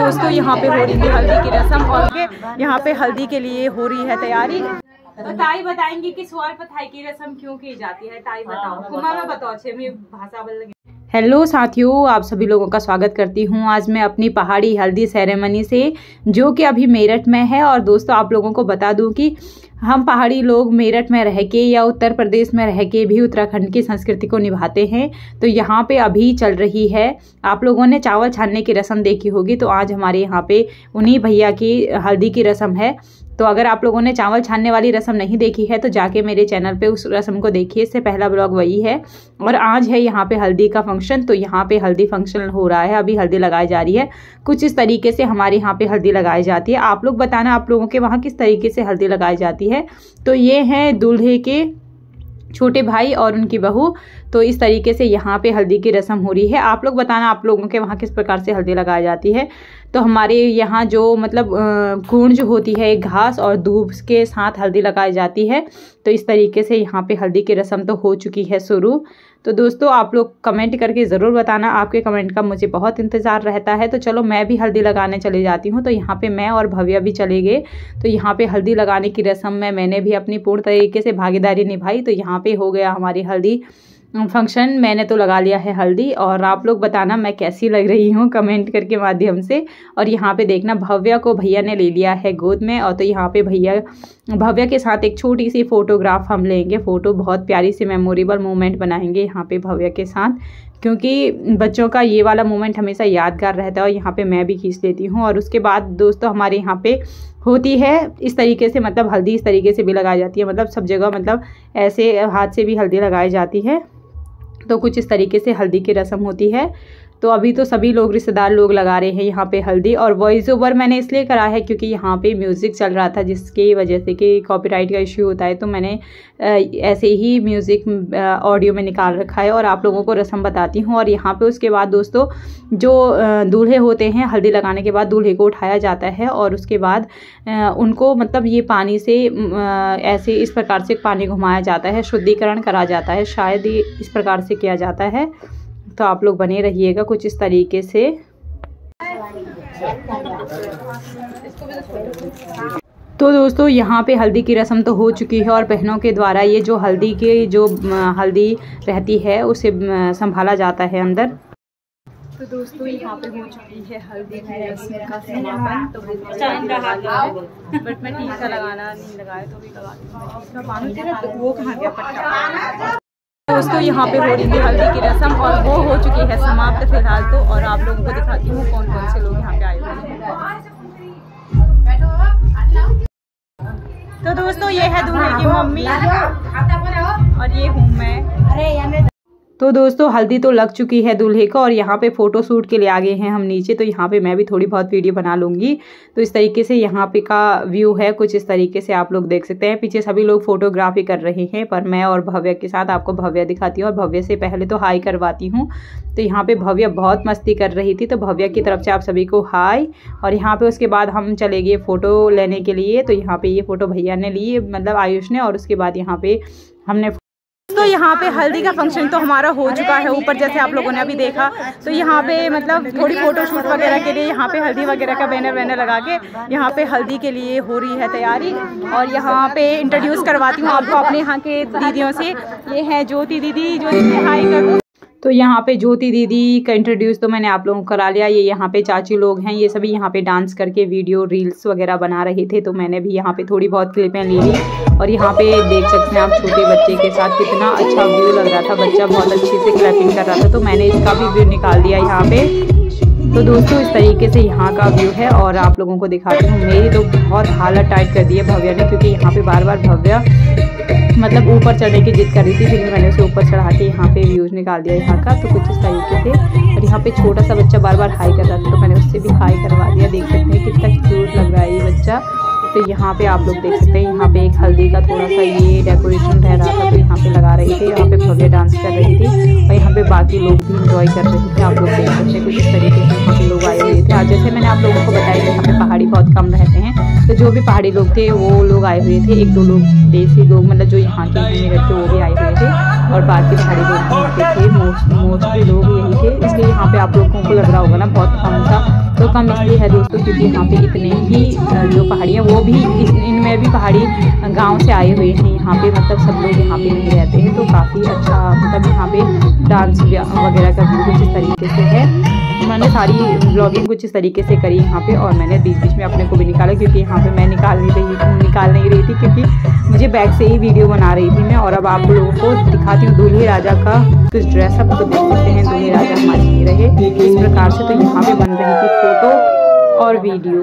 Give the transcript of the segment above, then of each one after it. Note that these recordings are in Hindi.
दोस्तों यहाँ पे हो रही थी हल्दी की रस्म और यहाँ पे हल्दी के लिए हो रही है तैयारी। तो ताई बताएंगी कि सवाल पथाई की रस्म क्यों की जाती है। ताई बताओ, कुमार बताओ अच्छे में भाषा बोल लगे। हेलो साथियों, आप सभी लोगों का स्वागत करती हूँ। आज मैं अपनी पहाड़ी हल्दी सेरेमनी से, जो कि अभी मेरठ में है। और दोस्तों आप लोगों को बता दूं कि हम पहाड़ी लोग मेरठ में रह के या उत्तर प्रदेश में रह के भी उत्तराखंड की संस्कृति को निभाते हैं। तो यहाँ पे अभी चल रही है, आप लोगों ने चावल छानने की रस्म देखी होगी, तो आज हमारे यहाँ पे उन्हीं भैया की हल्दी की रस्म है। तो अगर आप लोगों ने चावल छानने वाली रस्म नहीं देखी है तो जाके मेरे चैनल पे उस रस्म को देखिए, इससे पहला ब्लॉग वही है। और आज है यहाँ पे हल्दी का फंक्शन, तो यहाँ पे हल्दी फंक्शन हो रहा है, अभी हल्दी लगाई जा रही है। कुछ इस तरीके से हमारे यहाँ पे हल्दी लगाई जाती है। आप लोग बताना आप लोगों के वहाँ किस तरीके से हल्दी लगाई जाती है। तो ये हैं दूल्हे के छोटे भाई और उनकी बहू। तो इस तरीके से यहाँ पे हल्दी की रस्म हो रही है। आप लोग बताना आप लोगों के वहाँ किस प्रकार से हल्दी लगाई जाती है। तो हमारे यहाँ जो मतलब खून जो होती है घास और दूब के साथ हल्दी लगाई जाती है। तो इस तरीके से यहाँ पे हल्दी की रस्म तो हो चुकी है शुरू। तो दोस्तों आप लोग कमेंट करके ज़रूर बताना, आपके कमेंट का मुझे बहुत इंतज़ार रहता है। तो चलो मैं भी हल्दी लगाने चली जाती हूँ। तो यहाँ पे मैं और भव्या भी चले गए। तो यहाँ पे हल्दी लगाने की रस्म में मैंने भी अपनी पूर्ण तरीके से भागीदारी निभाई। तो यहाँ पे हो गया हमारी हल्दी फंक्शन, मैंने तो लगा लिया है हल्दी। और आप लोग बताना मैं कैसी लग रही हूँ कमेंट करके माध्यम से। और यहाँ पे देखना भव्या को भैया ने ले लिया है गोद में। और तो यहाँ पे भव्या के साथ एक छोटी सी फोटोग्राफ हम लेंगे। फ़ोटो बहुत प्यारी सी मेमोरेबल मोमेंट बनाएंगे यहाँ पे भव्या के साथ, क्योंकि बच्चों का ये वाला मोमेंट हमेशा यादगार रहता है। और यहाँ पे मैं भी खींच लेती हूँ। और उसके बाद दोस्तों हमारे यहाँ पे होती है इस तरीके से, मतलब हल्दी इस तरीके से भी लगाई जाती है, मतलब सब जगह मतलब ऐसे हाथ से भी हल्दी लगाई जाती है। तो कुछ इस तरीके से हल्दी की रस्म होती है। तो अभी तो सभी लोग रिश्तेदार लोग लगा रहे हैं यहाँ पे हल्दी। और वॉइस ओवर मैंने इसलिए करा है क्योंकि यहाँ पे म्यूज़िक चल रहा था, जिसकी वजह से कि कॉपीराइट का इश्यू होता है। तो मैंने ऐसे ही म्यूज़िक ऑडियो में निकाल रखा है और आप लोगों को रस्म बताती हूँ। और यहाँ पे उसके बाद दोस्तों जो दूल्हे होते हैं, हल्दी लगाने के बाद दूल्हे को उठाया जाता है और उसके बाद उनको मतलब ये पानी से ऐसे इस प्रकार से पानी घुमाया जाता है, शुद्धिकरण करा जाता है, शायद ये इस प्रकार से किया जाता है। तो आप लोग बने रहिएगा कुछ इस तरीके से। तो दोस्तों यहाँ पे हल्दी की रस्म तो हो चुकी है और बहनों के द्वारा ये जो हल्दी हल्दी रहती है उसे संभाला जाता है अंदर। तो दोस्तों यहाँ पे हो चुकी है हल्दी की रस्म का समापन। तो बट मैं टीका लगाना नहीं लगाया तो भी लगा दूँ। वो कहाँ गया पट्टा। दोस्तों यहाँ पे हो रही थी हल्दी की रस्म और वो हो चुकी है समाप्त फिलहाल तो। और आप लोगों को दिखाती हूँ कौन कौन से लोग यहाँ पे आए हुए हैं। तो दोस्तों ये है दूल्हे की मम्मी और ये हूँ मैं। तो दोस्तों हल्दी तो लग चुकी है दूल्हे को और यहाँ पे फ़ोटो शूट के लिए आ गए हैं हम नीचे। तो यहाँ पे मैं भी थोड़ी बहुत वीडियो बना लूँगी। तो इस तरीके से यहाँ पे का व्यू है, कुछ इस तरीके से आप लोग देख सकते हैं। पीछे सभी लोग फोटोग्राफी कर रहे हैं, पर मैं और भव्या के साथ आपको भव्या दिखाती हूँ और भव्या से पहले तो हाई करवाती हूँ। तो यहाँ पे भव्या बहुत मस्ती कर रही थी, तो भव्या की तरफ से आप सभी को हाई। और यहाँ पे उसके बाद हम चले गए फ़ोटो लेने के लिए। तो यहाँ पे ये फ़ोटो भैया ने ली, मतलब आयुष ने। और उसके बाद यहाँ पे हमने तो यहाँ पे हल्दी का फंक्शन तो हमारा हो चुका है ऊपर, जैसे आप लोगों ने अभी देखा। तो यहाँ पे मतलब थोड़ी फोटो शूट वगैरह के लिए यहाँ पे हल्दी वगैरह का बैनर वैनर लगा के यहाँ पे हल्दी के लिए हो रही है तैयारी। और यहाँ पे इंट्रोड्यूस करवाती हूँ आपको अपने यहाँ के दीदियों से। ये है ज्योति दीदी, ज्योति हाई कर दो। तो यहाँ पे ज्योति दीदी का इंट्रोड्यूस तो मैंने आप लोगों को करा लिया। ये यहाँ पे चाची लोग हैं, ये सभी यहाँ पे डांस करके वीडियो रील्स वगैरह बना रहे थे। तो मैंने भी यहाँ पे थोड़ी बहुत क्लिपें ले ली। और यहाँ पे देख सकते हैं आप छोटे बच्चे के साथ कितना अच्छा व्यू लग रहा था। बच्चा बहुत अच्छे से क्लैपिंग कर रहा था, तो मैंने इसका भी व्यू निकाल दिया यहाँ पे। तो दोस्तों इस तरीके से यहाँ का व्यू है और आप लोगों को दिखाती हूँ। मेरी तो बहुत हालत टाइट कर दी है भव्या ने, क्योंकि यहाँ पे बार बार भव्या मतलब ऊपर चढ़ने की जिद कर रही थी, फिर मैंने उसे ऊपर चढ़ा के यहाँ पे व्यूज निकाल दिया यहाँ का। तो कुछ इस तरीके से। और यहाँ पे छोटा सा बच्चा बार बार हाई कर रहा था, तो मैंने उससे भी हाई करवा दिया। देख सकते हैं कितना क्यूट लग रहा है ये बच्चा। तो यहाँ पे आप लोग देख सकते हैं, यहाँ पे एक हल्दी का थोड़ा सा ये डेकोरेशन रह रहा था, तो यहाँ पे लगा रही थी। यहाँ पे भव्य डांस कर रही थी और यहाँ पे बाकी लोग भी इंजॉय कर रहे थे। आप लोग देख सकते हैं कुछ इस तरीके से यहाँ पे लोग आए हुए थे। आज जैसे मैंने आप लोगों को बताया कि यहाँ पे पहाड़ी बहुत कम रहते हैं, तो जो भी पहाड़ी लोग थे वो लोग आए हुए थे। एक दो लोग देसी लोग मतलब जो यहाँ के मेरठ के वो भी आए हुए थे। और बाकी पहाड़ी लोग यहाँ पे थे, मोस्टली लोग यही थे, इसलिए यहाँ पे आप लोगों को लग रहा होगा ना बहुत कम था। तो कम इसलिए है दोस्तों क्योंकि यहाँ पे इतने ही जो पहाड़ी हैं वो भी इनमें भी पहाड़ी गांव से आए हुए हैं यहाँ पे, मतलब सब लोग यहाँ पे नहीं रहते हैं। तो काफ़ी अच्छा मतलब यहाँ पे डांस वगैरह का भी कुछ इस तरीके से है। मैंने सारी ब्लॉगिंग कुछ इस तरीके से करी यहाँ पे, और मैंने बीच बीच में अपने को भी निकाला क्योंकि यहाँ पे मैं निकाल नहीं रही थी क्योंकि मुझे बैक से ही वीडियो बना रही थी मैं। और अब आप लोगों को दिखाती हूँ दूल्हे राजा का कुछ ड्रेसअप। तो देख सकते हैं दूल्हे राजा हमारे ही रहे इस प्रकार से। तो यहाँ पे बन रही थी फोटो और वीडियो।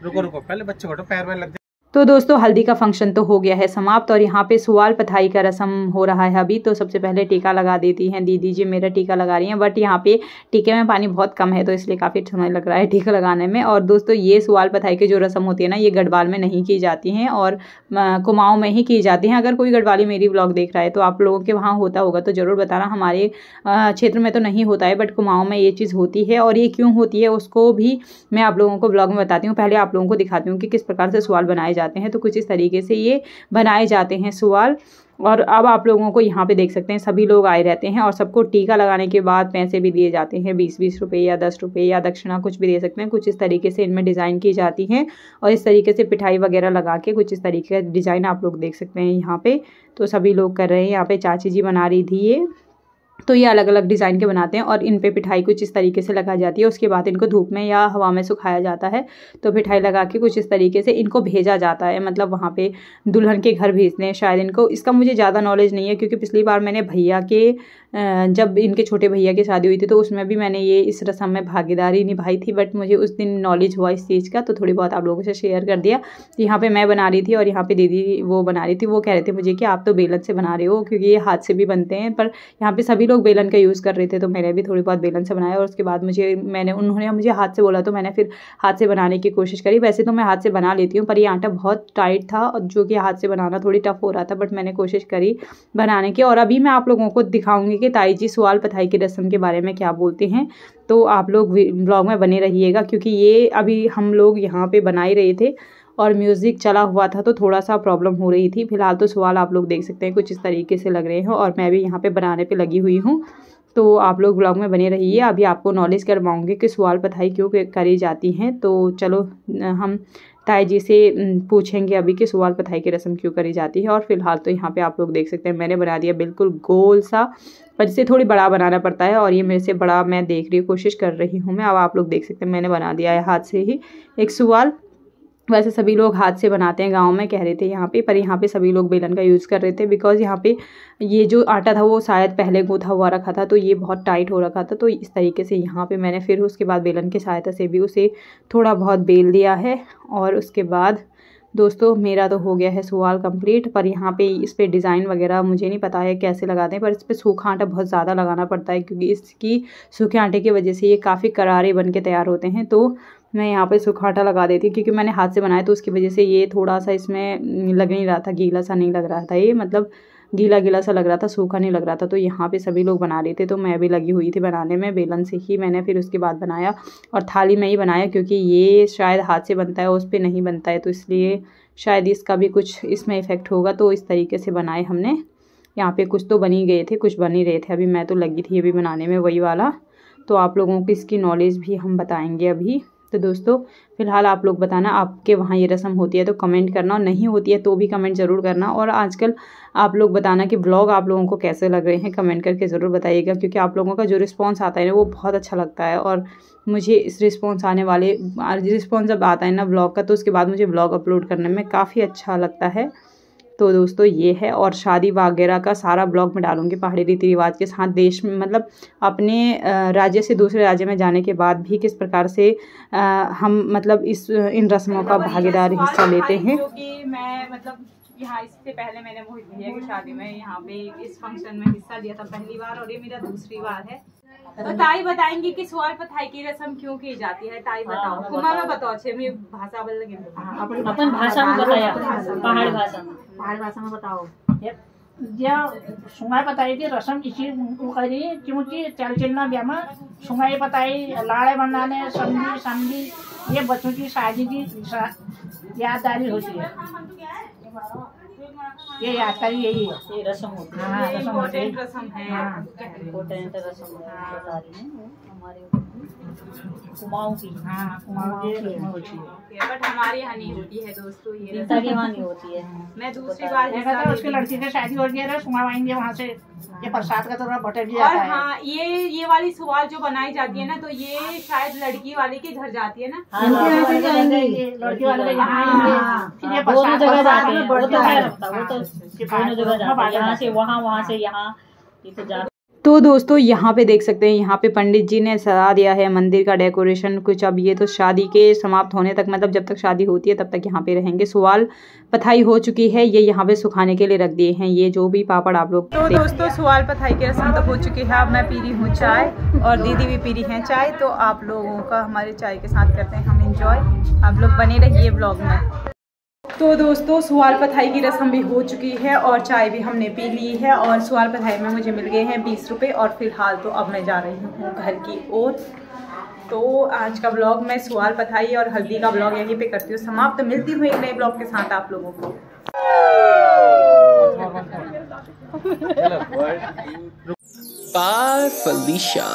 रुको पहले बच्चे को पैर में लग। तो दोस्तों हल्दी का फंक्शन तो हो गया है समाप्त, और यहाँ पे सुवाल पथाई का रस्म हो रहा है अभी। तो सबसे पहले टीका लगा देती हैं दीदी जी, मेरा टीका लगा रही हैं, बट यहाँ पे टीके में पानी बहुत कम है तो इसलिए काफ़ी समय लग रहा है टीका लगाने में। और दोस्तों ये सुवाल पथाई की जो रस्म होती है ना, ये गढ़वाल में नहीं की जाती हैं और कुमाऊँ में ही की जाती हैं। अगर कोई गढ़वाली मेरी व्लॉग देख रहा है तो आप लोगों के वहाँ होता होगा तो ज़रूर बताना। हमारे क्षेत्र में तो नहीं होता है, बट कुमाऊँ में ये चीज़ होती है, और ये क्यों होती है उसको भी मैं आप लोगों को ब्लॉग में बताती हूँ। पहले आप लोगों को दिखाती हूँ कि किस प्रकार से सुवाल बनाए जाते हैं। तो कुछ इस तरीके से ये बनाए जाते हैं सुवाल। और अब आप लोगों को यहाँ पे देख सकते हैं सभी लोग आए रहते हैं, और सबको टीका लगाने के बाद पैसे भी दिए जाते हैं, 20-20 रुपये या 10 रुपये या दक्षिणा कुछ भी दे सकते हैं। कुछ इस तरीके से इनमें डिज़ाइन की जाती हैं, और इस तरीके से पिठाई वगैरह लगा के कुछ इस तरीके का डिज़ाइन आप लोग देख सकते हैं यहाँ पे। तो सभी लोग कर रहे हैं, यहाँ पे चाची जी बना रही थी ये। तो ये अलग अलग डिज़ाइन के बनाते हैं, और इन पे पिठाई कुछ इस तरीके से लगाई जाती है। उसके बाद इनको धूप में या हवा में सुखाया जाता है। तो पिठाई लगा के कुछ इस तरीके से इनको भेजा जाता है, मतलब वहाँ पे दुल्हन के घर भेजते हैं शायद इनको। इसका मुझे ज़्यादा नॉलेज नहीं है क्योंकि पिछली बार मैंने भैया के जब इनके छोटे भैया की शादी हुई थी तो उसमें भी मैंने ये इस रस्म में भागीदारी निभाई थी, बट मुझे उस दिन नॉलेज हुआ इस चीज़ का तो थोड़ी बहुत आप लोगों से शेयर कर दिया। यहाँ पे मैं बना रही थी और यहाँ पे दीदी वो बना रही थी। वो कह रहे थे मुझे कि आप तो बेलन से बना रहे हो क्योंकि ये हाथ से भी बनते हैं, पर यहाँ पे सभी लोग बेलन का यूज़ कर रहे थे तो मैंने भी थोड़ी बहुत बेलन से बनाया। और उसके बाद उन्होंने मुझे हाथ से बोला तो मैंने फिर हाथ से बनाने की कोशिश करी। वैसे तो मैं हाथ से बना लेती हूँ, पर ये आटा बहुत टाइट था और जो कि हाथ से बनाना थोड़ी टफ हो रहा था, बट मैंने कोशिश करी बनाने की। और अभी मैं आप लोगों को दिखाऊंगी कि ताई जी सुवाल पथाई की रस्म के बारे में क्या बोलते हैं। तो आप लोग ब्लॉग में बने रहिएगा क्योंकि ये अभी हम लोग यहाँ पे बना ही रहे थे और म्यूज़िक चला हुआ था तो थोड़ा सा प्रॉब्लम हो रही थी। फिलहाल तो सुवाल आप लोग देख सकते हैं कुछ इस तरीके से लग रहे हैं, और मैं भी यहाँ पे बनाने पे लगी हुई हूँ। तो आप लोग ब्लॉग में बने रहिए। अभी आपको नॉलेज करवाऊंगी कि सुवाल पथाई क्यों करी जाती हैं। तो चलो हम ताई जी से पूछेंगे अभी कि सुवाल पथाई की रस्म क्यों करी जाती है। और फिलहाल तो यहाँ पे आप लोग देख सकते हैं मैंने बना दिया बिल्कुल गोल सा, पर इसे थोड़ी बड़ा बनाना पड़ता है और ये मेरे से बड़ा मैं देख रही हूँ, कोशिश कर रही हूँ मैं। अब आप लोग देख सकते हैं मैंने बना दिया है हाथ से ही एक सुवाल। वैसे सभी लोग हाथ से बनाते हैं गांव में कह रहे थे यहाँ पे, पर यहाँ पे सभी लोग बेलन का यूज़ कर रहे थे बिकॉज यहाँ पे ये जो आटा था वो शायद पहले गूँथा हुआ रखा था तो ये बहुत टाइट हो रखा था। तो इस तरीके से यहाँ पे मैंने फिर उसके बाद बेलन की सहायता से भी उसे थोड़ा बहुत बेल दिया है। और उसके बाद दोस्तों मेरा तो हो गया है सुवाल कंप्लीट। पर यहाँ पे इस पर डिज़ाइन वगैरह मुझे नहीं पता है कैसे लगाते हैं, पर इस पर सूखा आटा बहुत ज़्यादा लगाना पड़ता है क्योंकि इसकी सूखे आटे की वजह से ये काफ़ी करारे बन के तैयार होते हैं। तो मैं यहाँ पे सूखा आटा लगा देती हूँ क्योंकि मैंने हाथ से बनाया तो उसकी वजह से ये थोड़ा सा इसमें लग नहीं रहा था, गीला सा नहीं लग रहा था, ये मतलब गीला गीला सा लग रहा था, सूखा नहीं लग रहा था। तो यहाँ पे सभी लोग बना रहे थे तो मैं भी लगी हुई थी बनाने में। बेलन से ही मैंने फिर उसके बाद बनाया और थाली में ही बनाया क्योंकि ये शायद हाथ से बनता है उस पर नहीं बनता है, तो इसलिए शायद इसका भी कुछ इसमें इफ़ेक्ट होगा। तो इस तरीके से बनाए हमने। यहाँ पे कुछ तो बन ही गए थे, कुछ बन ही रहे थे। अभी मैं तो लगी थी अभी बनाने में वही वाला। तो आप लोगों को इसकी नॉलेज भी हम बताएंगे अभी। तो दोस्तों फिलहाल आप लोग बताना आपके वहाँ ये रस्म होती है तो कमेंट करना, और नहीं होती है तो भी कमेंट ज़रूर करना। और आजकल आप लोग बताना कि ब्लॉग आप लोगों को कैसे लग रहे हैं, कमेंट करके ज़रूर बताइएगा क्योंकि आप लोगों का जो रिस्पांस आता है ना वो बहुत अच्छा लगता है। और मुझे इस रिस्पांस जब आता है ना ब्लॉग का तो उसके बाद मुझे ब्लॉग अपलोड करने में काफ़ी अच्छा लगता है। तो दोस्तों ये है, और शादी वगैरह का सारा ब्लॉग में डालूंगी पहाड़ी रीति रिवाज के साथ। देश में मतलब अपने राज्य से दूसरे राज्य में जाने के बाद भी किस प्रकार से हम मतलब इन रस्मों का भागीदार हिस्सा लेते हैं। क्योंकि मैं मतलब यहाँ इससे पहले मैंने मोहित भैया की शादी में यहाँ पे इस फंक्शन में हिस्सा लिया था पहली बार, और ये मेरा दूसरी बार है। तो ताई बताएंगी कि सुवाल पथाई की रस्म क्यों की जाती है। ताई बताओ, कुमार में बताओ छे मैं भाषा बोल लगे अपन भाषा में बताया, पहाड़ी भाषा में बताओ। सुंगाई पताई की रस्म इसी करी क्योंकि चल चलना ब्याह में सुंगाई पताई लाड़े बनाने समझी समझी ये बच्चों की शादी की याददारी होती है। ये याद करिए, यही है। ये रस्म होती है। हाँ, रस्म होती है। इम्पोर्टेंट रस्म है। हाँ। इम्पोर्टेंट रस्म बता रही है वो हमारे कुमाऊं की। हाँ, कुमाऊं की रस्म होती है। बट हमारे यहाँ नहीं होती है दोस्तों ये सीता की वहाँ नहीं होती है। मैं दूसरी बार देखा था उसकी लड़की से शादी हो गई है, सुमा आएंगे वहाँ से, ये प्रसाद का थोड़ा बटर भी और आता है। हाँ ये वाली सवाल जो बनाई जाती है ना, तो ये शायद लड़की वाले के घर जाती है ना। लड़की वाले के यहाँ आएंगे, फिर ये दोनों जगह जाते हैं। वो तो बढ़ता है है। लगता, वो तो दोनों जगह जाते हैं, यहाँ से वहाँ, वहाँ से यहाँ, ये तो जाते। तो दोस्तों यहाँ पे देख सकते हैं, यहाँ पे पंडित जी ने सजा दिया है मंदिर का डेकोरेशन कुछ। अब ये तो शादी के समाप्त होने तक, मतलब जब तक शादी होती है तब तक यहाँ पे रहेंगे। सवाल पथाई हो चुकी है, ये यहाँ पे सुखाने के लिए रख दिए हैं ये जो भी पापड़ आप लोग। तो दोस्तों सवाल पथाई की रस्म तो हो चुकी है। अब मैं पी रही हूँ चाय और दीदी भी पी रही है चाय। तो आप लोगों का हमारे चाय के साथ करते हैं हम इंजॉय। आप लोग बने रहिए ब्लॉग में। तो दोस्तों सवाल पथाई की रस्म भी हो चुकी है और चाय भी हमने पी ली है और सवाल पथाई में मुझे मिल गए हैं 20 रुपये। और फिलहाल तो अब मैं जा रही हूँ घर की ओर। तो आज का ब्लॉग मैं सवाल पथाई और हल्दी का ब्लॉग यहीं पे करती हूँ समाप्त। मिलती हूँ एक नए ब्लॉग के साथ आप लोगों को। Bye, Felicia.